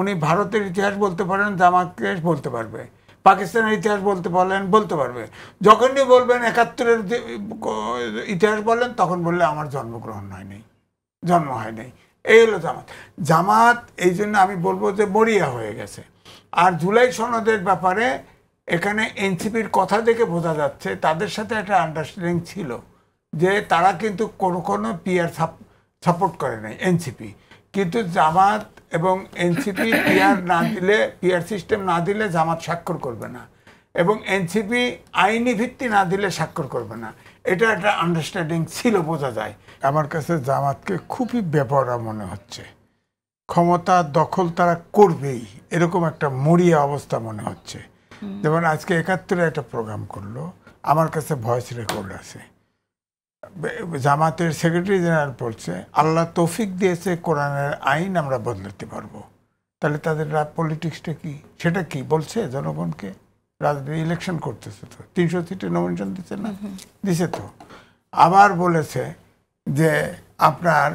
উনি ভারতের ইতিহাস বলতে পারেন, জামাতকে বলতে পারবে, পাকিস্তানের ইতিহাস বলতে পারবে। যখনই বলবেন ৭১-এর ইতিহাস বলেন, তখন বললে আমার জন্মগ্রহণ হয়নি, জন্ম হয়নি। এই হলো জামাত। জামাত এই জন্য আমি বলবো যে মরিয়া হয়ে গেছে। আর জুলাই সনদের ব্যাপারে এখানে এনসিপির কথা দেখে বোঝা যাচ্ছে তাদের সাথে একটা আন্ডারস্ট্যান্ডিং ছিল যে তারা কিন্তু কোনো পিআর সাপোর্ট করে নাই এনসিপি, কিন্তু জামাত এবং এনসিপি পিআর সিস্টেম না দিলে জামাত স্বাক্ষর করবে না, এবং এনসিপি আইনি ভিত্তি না দিলে স্বাক্ষর করবে না। এটা একটা আন্ডারস্ট্যান্ডিং ছিল, বোঝা যায়। আমার কাছে জামাতকে খুবই বেপরোয়া মনে হচ্ছে, ক্ষমতা দখল তারা করবেই এরকম একটা মরিয়া অবস্থা মনে হচ্ছে। যেমন আজকে ৭১-এ একটা প্রোগ্রাম করলো, আমার কাছে ভয়েস রেকর্ড আছে, জামাতের সেক্রেটারি জেনারেল বলছে আল্লাহ তৌফিক দিয়েছে কোরআনের আইন আমরা বদলাতে পারবো। তাহলে তাদের পলিটিক্সটা কি, সেটা কি বলছে জনগণকে? রাজনীতি ইলেকশন করতেছে তো, ৩০০ সিটে নমিনেশন দিচ্ছে না, দিছে তো। আবার বলেছে যে আপনার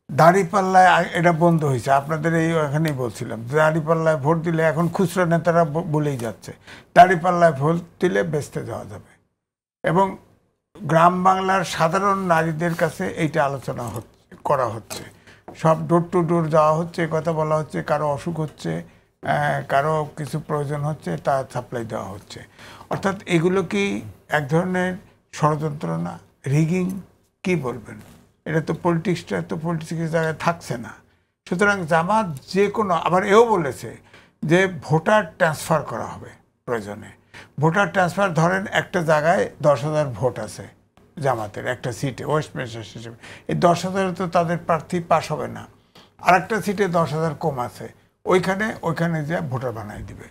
দাঁড়িপাল্লায় এটা বন্ধ হয়েছে, আপনাদের এই এখানেই বলছিলাম দাঁড়িপাল্লায় ভোট দিলে এখন খুচরা নেতারা বলেই যাচ্ছে দাঁড়িপাল্লায় ভোট দিলে বেচতে যাওয়া যাবে, এবং গ্রাম বাংলার সাধারণ নারীদের কাছে এইটা আলোচনা করা হচ্ছে, সব ডোর টু ডোর যাওয়া হচ্ছে, কথা বলা হচ্ছে, কারো অসুখ হচ্ছে, কারো কিছু প্রয়োজন হচ্ছে, তা সাপ্লাই দেওয়া হচ্ছে। অর্থাৎ এগুলো কি এক ধরনের ষড়যন্ত্র না, রিগিং? কি বলবেন? এটা তো পলিটিক্সটা তো পলিটিক্সের জায়গায় থাকছে না। সুতরাং জামাত যে কোনো, আবার এও বলেছে যে ভোটার ট্রান্সফার করা হবে প্রয়োজনে। ভোটার ট্রান্সফার ধরেন একটা জায়গায় ১০,০০০ ভোট আছে জামাতের একটা সিটে, ওয়েস্টমিনিস্টার হিসেবে, এই ১০,০০০ তো তাদের প্রার্থী পাস হবে না, আর একটা সিটে ১০,০০০ কম আছে, ওইখানে যে ভোটার বানাই দিবে।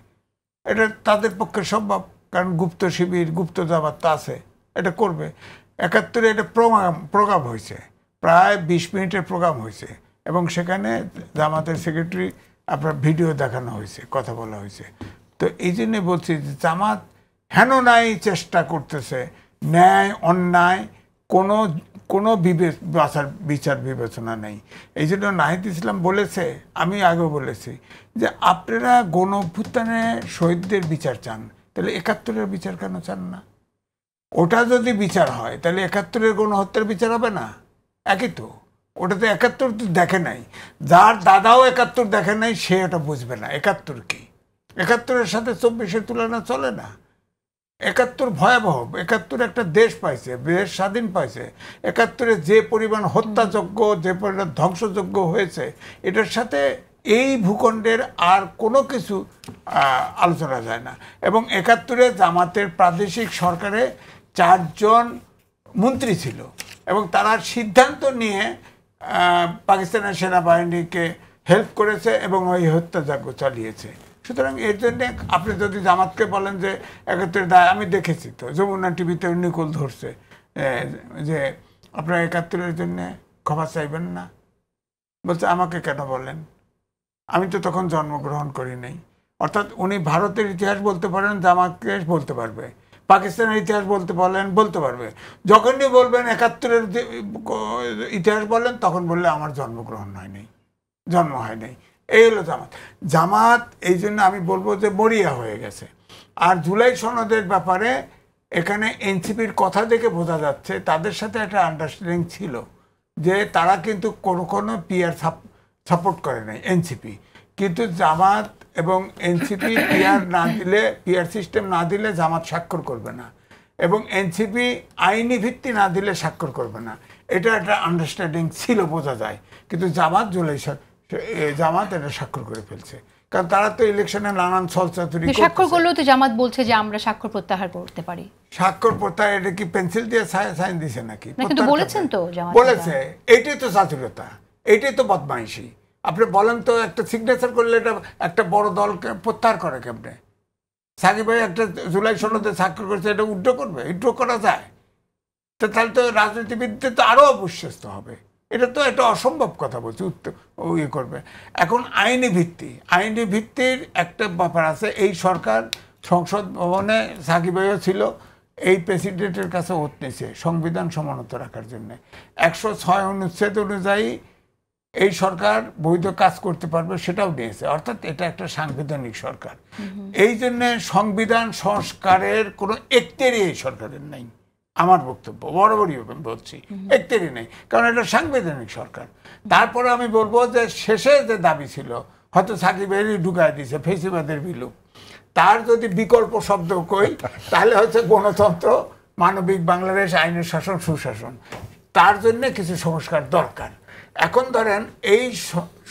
এটা তাদের পক্ষে সম্ভব, কারণ গুপ্ত শিবির, গুপ্ত জামাত তো আছে, এটা করবে। ৭১-এ এটা প্রোগ্রাম হয়েছে, প্রায় ২০ মিনিটের প্রোগ্রাম হয়েছে, এবং সেখানে জামাতের সেক্রেটারি আপনার ভিডিও দেখানো হয়েছে, কথা বলা হয়েছে। তো এই জন্যে বলছি যে জামাত হেন নাই চেষ্টা করতেছে, ন্যায় অন্যায় কোনো বিচার বিবেচনা নেই। এই জন্য নাহিদ ইসলাম বলেছে, আমি আগেও বলেছি যে আপনারা গণ অভ্যুত্থানে শহীদদের বিচার চান, তাহলে ৭১-এর বিচার কেন চান না? ওটা যদি বিচার হয় তাহলে ৭১-এর গণহত্যার বিচার হবে না? একই তো, ওটা তো ৭১ তো দেখে নাই, যার দাদাও ৭১ দেখে নাই সে ওটা বুঝবে না ৭১ কি। ৭১-এর সাথে ২৪-এর তুলনা চলে না। ৭১ ভয়াবহ, ৭১ একটা দেশ পাইছে, দেশ স্বাধীন পাইছে। ৭১-এ যে পরিমাণ হত্যাযজ্ঞ, যে পরিমাণ ধ্বংসযজ্ঞ হয়েছে, এটার সাথে এই ভূখণ্ডের আর কোনো কিছু আলোচনা যায় না। এবং ৭১-এ জামাতের প্রাদেশিক সরকারে ৪ জন মন্ত্রী ছিল, এবং তারা সিদ্ধান্ত নিয়ে পাকিস্তানের সেনাবাহিনীকে হেল্প করেছে এবং ওই হত্যাযজ্ঞ চালিয়েছে। সুতরাং এর জন্যে আপনি যদি জামাতকে বলেন যে ৭১-এর দায়, আমি দেখেছি তো যমুনা টিভিতে নিকল ধরছে যে আপনারা ৭১-এর জন্যে ক্ষমা চাইবেন না, বলছে আমাকে কেন বলেন, আমি তো তখন জন্মগ্রহণ করি নাই। অর্থাৎ উনি ভারতের ইতিহাস বলতে পারেন, জামাতকে বলতে পারবে, পাকিস্তানের ইতিহাস বলতে পারবে। যখনই বলবেন ৭১-এর ইতিহাস বলেন, তখন বললে আমার জন্মগ্রহণ হয়নি, জন্ম হয় নাই। এই হলো জামাত। এই জন্য আমি বলবো যে মরিয়া হয়ে গেছে। আর জুলাই সনদের ব্যাপারে এখানে এনসিপির কথা দেখে বোঝা যাচ্ছে তাদের সাথে একটা আন্ডারস্ট্যান্ডিং ছিল যে তারা কিন্তু কোনো পিআর সাপোর্ট করে নাই এনসিপি, কিন্তু জামাত এবং এনসিপি পিআর সিস্টেম না দিলে জামাত স্বাক্ষর করবে না, এবং এনসিপি আইনি ভিত্তি না দিলে স্বাক্ষর করবে না। এটা একটা আন্ডারস্ট্যান্ডিং ছিল, বোঝা যায়। কিন্তু জামাত এটা স্বাক্ষর করে ফেলছে, কারণ তারা তো ইলেকশনে নানান ছলচাতুরি স্বাক্ষর করলেও তো জামাত বলছে যে আমরা স্বাক্ষর প্রত্যাহার করতে পারি। স্বাক্ষর প্রত্যাহার এটা কি পেন্সিল দিয়ে সাইন দিছে নাকি? কিন্তু বলেছেন তো, বলেছে। এইটাই তো চাতুরতা, এইটাই তো বদমাইশি। আপনি বলেন তো, একটা সিগনেচার করলে এটা একটা বড় দলকে প্রত্যাহার করে কেমনে? সাকিব ভাই একটা জুলাই সনদে স্বাক্ষর করেছে, এটা উইথড্র করবে? উইথড্র করা যায়? তো তাহলে তো রাজনীতিবিদদের তো আরো অবিশ্বাস্ত হবে। এটা তো একটা অসম্ভব কথা বলছে, ইয়ে করবে। এখন আইনি ভিত্তির একটা ব্যাপার আছে। এই সরকার সংসদ ভবনে সাকিব ভাইও ছিল, এই প্রেসিডেন্টের কাছে ওত নিয়েছে সংবিধান সমানত রাখার জন্য। ১০৬ অনুচ্ছেদ অনুযায়ী এই সরকার বৈধ কাজ করতে পারবে সেটাও দিয়েছে, অর্থাৎ এটা একটা সাংবিধানিক সরকার। এই জন্য সংবিধান সংস্কারের কোনো একতেরই এই সরকারের নাই, আমার বক্তব্য বরাবরই বলছি, একতেরই নেই, কারণ এটা সাংবিধানিক সরকার। তারপরে আমি বলবো যে শেষে যে দাবি ছিল, হয়তো সাকিবেরই ঢুকায় দিয়েছে ফেসিবাদের বিলুপ, তার যদি বিকল্প শব্দ কই তাহলে হচ্ছে গণতন্ত্র, মানবিক বাংলাদেশ, আইনের শাসন, সুশাসন। তার জন্য কিছু সংস্কার দরকার। এখন ধরেন এই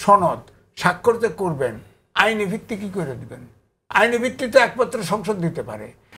সনদ স্বাক্ষর যে করবেন, আইনি ভিত্তি কি করে দিবেন? আইনি ভিত্তি তো একমাত্র সংসদ দিতে পারে।